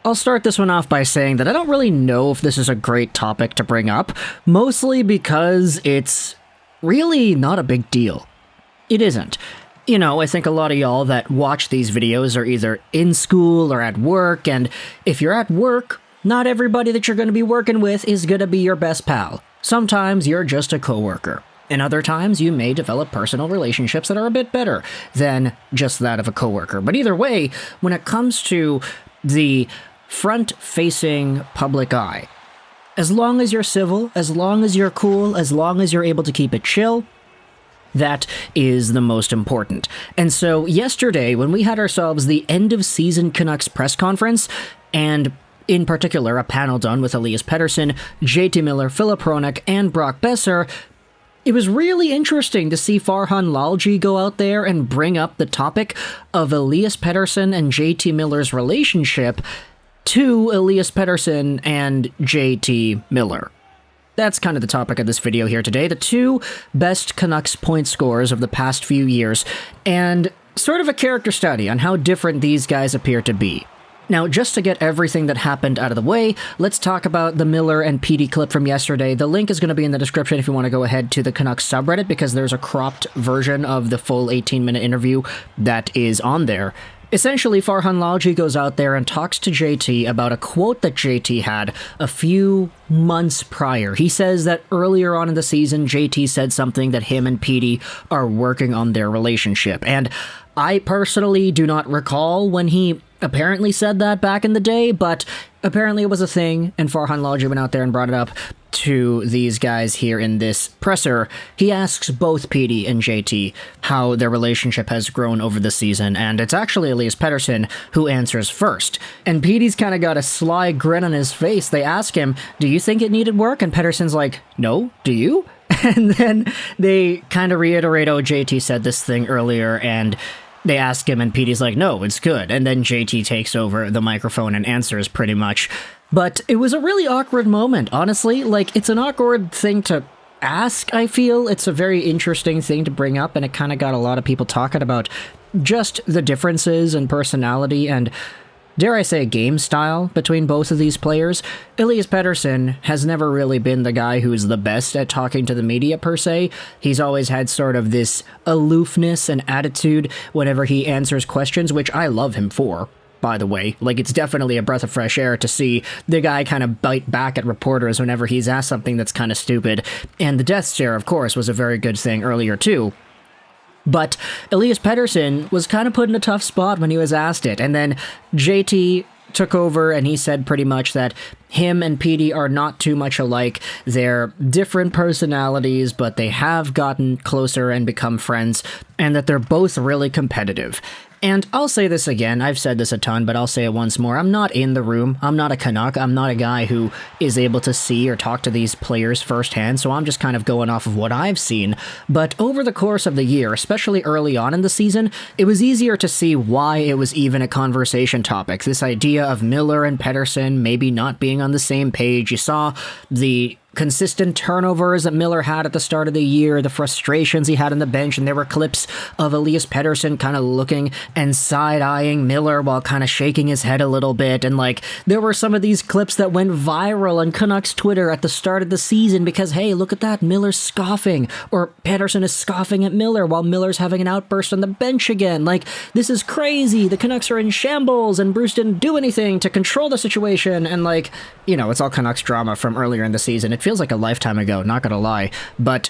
I'll start this one off by saying that I don't really know if this is a great topic to bring up, mostly because it's really not a big deal. It isn't. You know, I think a lot of y'all that watch these videos are either in school or at work, and if you're at work, not everybody that you're going to be working with is going to be your best pal. Sometimes you're just a coworker. And other times you may develop personal relationships that are a bit better than just that of a coworker. But either way, when it comes to the front-facing public eye, as long as you're civil, as long as you're cool, as long as you're able to keep it chill, that is the most important. And so yesterday, when we had ourselves the end-of-season Canucks press conference, and in particular a panel done with Elias Pettersson, JT Miller, Filip Hronek, and Brock Besser, it was really interesting to see Farhan Lalji go out there and bring up the topic of Elias Pettersson and JT Miller's relationship to Elias Pettersson and JT Miller. That's kind of the topic of this video here today, the two best Canucks point scorers of the past few years, and sort of a character study on how different these guys appear to be. Now, just to get everything that happened out of the way, let's talk about the Miller and Petey clip from yesterday. The link is going to be in the description if you want to go ahead to the Canucks subreddit, because there's a cropped version of the full 18-minute interview that is on there. Essentially, Farhan Lalji goes out there and talks to JT about a quote that JT had a few months prior. He says that earlier on in the season, JT said something that him and Petey are working on their relationship. And I personally do not recall when he apparently said that back in the day, but apparently it was a thing, and Farhan Lalji went out there and brought it up to these guys here in this presser. He asks both Petey and JT how their relationship has grown over the season, and it's actually Elias Pettersson who answers first. And Petey's kind of got a sly grin on his face. They ask him, "Do you think it needed work?" And Pettersson's like, "No, do you?" And then they kind of reiterate, "Oh, JT said this thing earlier," and they ask him, and Petey's like, "No, it's good." And then JT takes over the microphone and answers pretty much. But it was a really awkward moment, honestly. Like, it's an awkward thing to ask, I feel. It's a very interesting thing to bring up, and it kind of got a lot of people talking about just the differences in personality and, dare I say, game style between both of these players. Elias Pettersson has never really been the guy who's the best at talking to the media, per se. He's always had sort of this aloofness and attitude whenever he answers questions, which I love him for, by the way. Like, it's definitely a breath of fresh air to see the guy kind of bite back at reporters whenever he's asked something that's kind of stupid. And the death stare, of course, was a very good thing earlier, too. But Elias Pettersson was kind of put in a tough spot when he was asked it. And then JT took over, and he said pretty much that him and Petey are not too much alike. They're different personalities, but they have gotten closer and become friends, and that they're both really competitive. And I'll say this again, I've said this a ton, but I'll say it once more. I'm not in the room. I'm not a Canuck. I'm not a guy who is able to see or talk to these players firsthand, so I'm just kind of going off of what I've seen. But over the course of the year, especially early on in the season, it was easier to see why it was even a conversation topic. This idea of Miller and Pettersson maybe not being on the same page. You saw the consistent turnovers that Miller had at the start of the year, the frustrations he had on the bench, and there were clips of Elias Pettersson kind of looking and side-eyeing Miller while kind of shaking his head a little bit, and like, there were some of these clips that went viral on Canucks Twitter at the start of the season because, hey, look at that, Miller's scoffing, or Pettersson is scoffing at Miller while Miller's having an outburst on the bench again. Like, this is crazy, the Canucks are in shambles, and Bruce didn't do anything to control the situation, and like, you know, it's all Canucks drama from earlier in the season. It feels like a lifetime ago, not gonna lie. But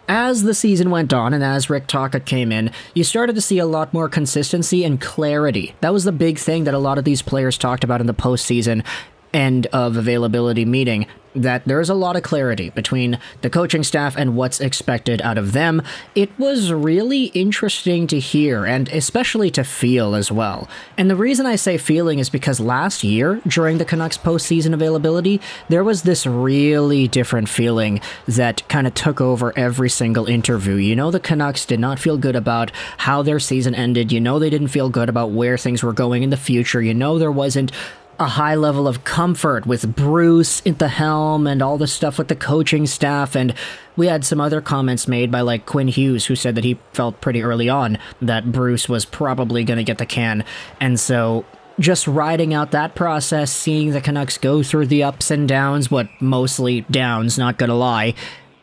as the season went on and as Rick Tocchet came in, you started to see a lot more consistency and clarity. That was the big thing that a lot of these players talked about in the postseason end of availability meeting, that there's a lot of clarity between the coaching staff and what's expected out of them. It was really interesting to hear, and especially to feel as well. And the reason I say feeling is because last year, during the Canucks postseason availability, there was this really different feeling that kind of took over every single interview. You know, the Canucks did not feel good about how their season ended. You know, they didn't feel good about where things were going in the future. You know, there wasn't a high level of comfort with Bruce at the helm and all the stuff with the coaching staff. And we had some other comments made by like Quinn Hughes, who said that he felt pretty early on that Bruce was probably going to get the can. And so just riding out that process, seeing the Canucks go through the ups and downs, what mostly downs, not gonna lie,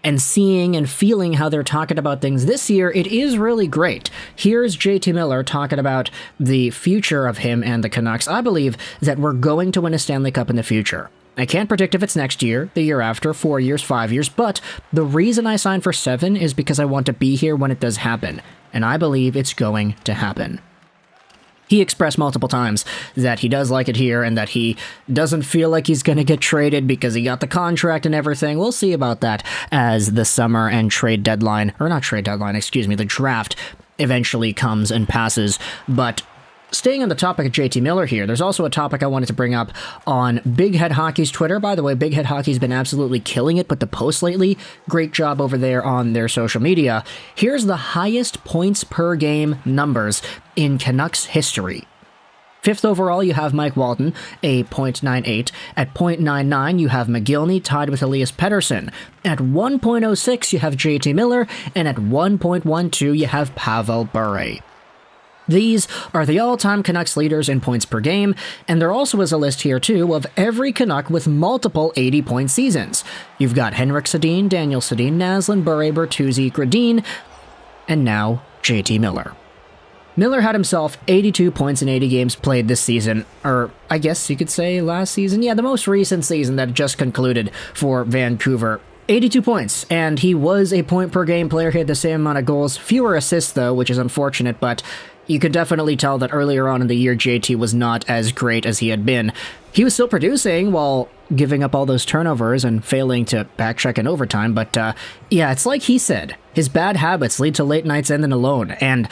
and seeing and feeling how they're talking about things this year, it is really great. Here's JT Miller talking about the future of him and the Canucks. I believe that we're going to win a Stanley Cup in the future. I can't predict if it's next year, the year after, 4 years, 5 years, but the reason I signed for 7 is because I want to be here when it does happen, and I believe it's going to happen. He expressed multiple times that he does like it here and that he doesn't feel like he's going to get traded because he got the contract and everything. We'll see about that as the summer and trade deadline, or not trade deadline, excuse me, the draft eventually comes and passes. But staying on the topic of JT Miller here, there's also a topic I wanted to bring up on Big Head Hockey's Twitter. By the way, Big Head Hockey's been absolutely killing it with the posts lately. Great job over there on their social media. Here's the highest points per game numbers in Canucks history. 5th overall, you have Mike Walton, a .98. At .99, you have McGillney, tied with Elias Pettersson. At 1.06, you have JT Miller, and at 1.12, you have Pavel Bure. These are the all-time Canucks leaders in points per game, and there also is a list here, too, of every Canuck with multiple 80-point seasons. You've got Henrik Sedin, Daniel Sedin, Naslund, Bure, Bertuzzi, Gradin, and now JT Miller. Miller had himself 82 points in 80 games played this season, or I guess you could say last season. Yeah, the most recent season that just concluded for Vancouver. 82 points, and he was a point-per-game player. He had the same amount of goals, fewer assists, though, which is unfortunate, but you could definitely tell that earlier on in the year, JT was not as great as he had been. He was still producing while giving up all those turnovers and failing to backcheck in overtime, but yeah, it's like he said, his bad habits lead to late nights ending alone, and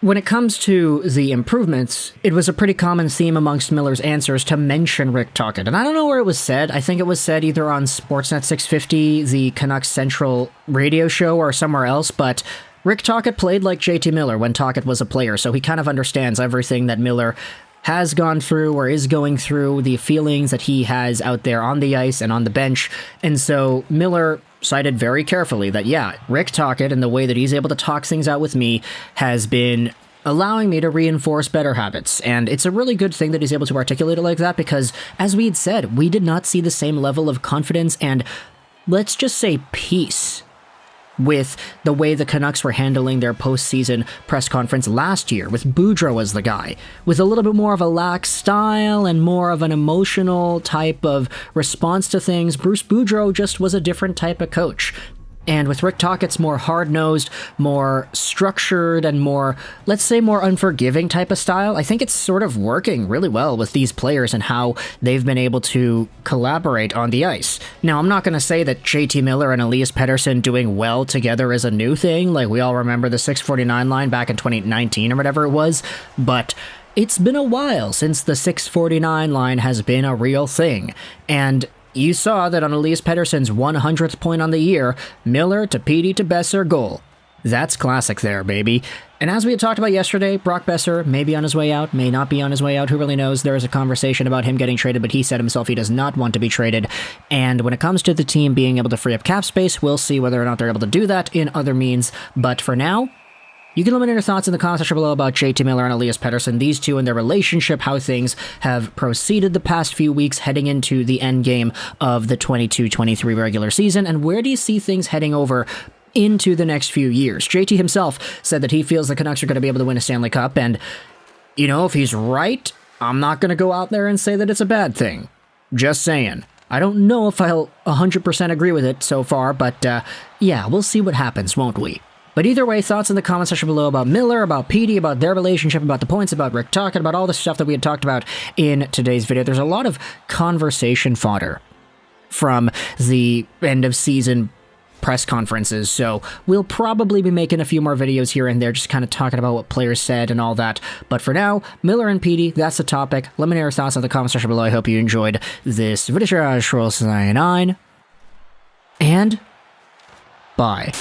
when it comes to the improvements, it was a pretty common theme amongst Miller's answers to mention Rick Tocchet. And I don't know where it was said. I think it was said either on Sportsnet 650, the Canucks Central radio show, or somewhere else, but Rick Tocchet played like JT Miller when Tocchet was a player, so he kind of understands everything that Miller has gone through or is going through, the feelings that he has out there on the ice and on the bench. And so Miller cited very carefully that, yeah, Rick Tocchet and the way that he's able to talk things out with me has been allowing me to reinforce better habits. And it's a really good thing that he's able to articulate it like that because, as we had said, we did not see the same level of confidence and, let's just say, peace with the way the Canucks were handling their postseason press conference last year, with Boudreau as the guy, with a little bit more of a lax style and more of an emotional type of response to things. Bruce Boudreau just was a different type of coach. And with Rick Tocchet's more hard-nosed, more structured, and more, let's say, more unforgiving type of style, I think it's sort of working really well with these players and how they've been able to collaborate on the ice. Now, I'm not going to say that JT Miller and Elias Pettersson doing well together is a new thing, like we all remember the 649 line back in 2019 or whatever it was, but it's been a while since the 649 line has been a real thing, and you saw that on Elias Pettersson's 100th point on the year, Miller to Petey to Besser goal. That's classic there, baby. And as we had talked about yesterday, Brock Besser may be on his way out, may not be on his way out, who really knows? There is a conversation about him getting traded, but he said himself he does not want to be traded. And when it comes to the team being able to free up cap space, we'll see whether or not they're able to do that in other means. But for now, you can let me know your thoughts in the comment section below about JT Miller and Elias Pettersson, these two and their relationship, how things have proceeded the past few weeks heading into the end game of the 22-23 regular season, and where do you see things heading over into the next few years? JT himself said that he feels the Canucks are going to be able to win a Stanley Cup, and, you know, if he's right, I'm not going to go out there and say that it's a bad thing. Just saying. I don't know if I'll 100% agree with it so far, but yeah, we'll see what happens, won't we? But either way, thoughts in the comment section below about Miller, about Petey, about their relationship, about the points, about Rick Tocchet, about all the stuff that we had talked about in today's video. There's a lot of conversation fodder from the end of season press conferences, so we'll probably be making a few more videos here and there just kind of talking about what players said and all that. But for now, Miller and Petey, that's the topic. Let me know your thoughts in the comment section below. I hope you enjoyed this video. Juraj, and bye.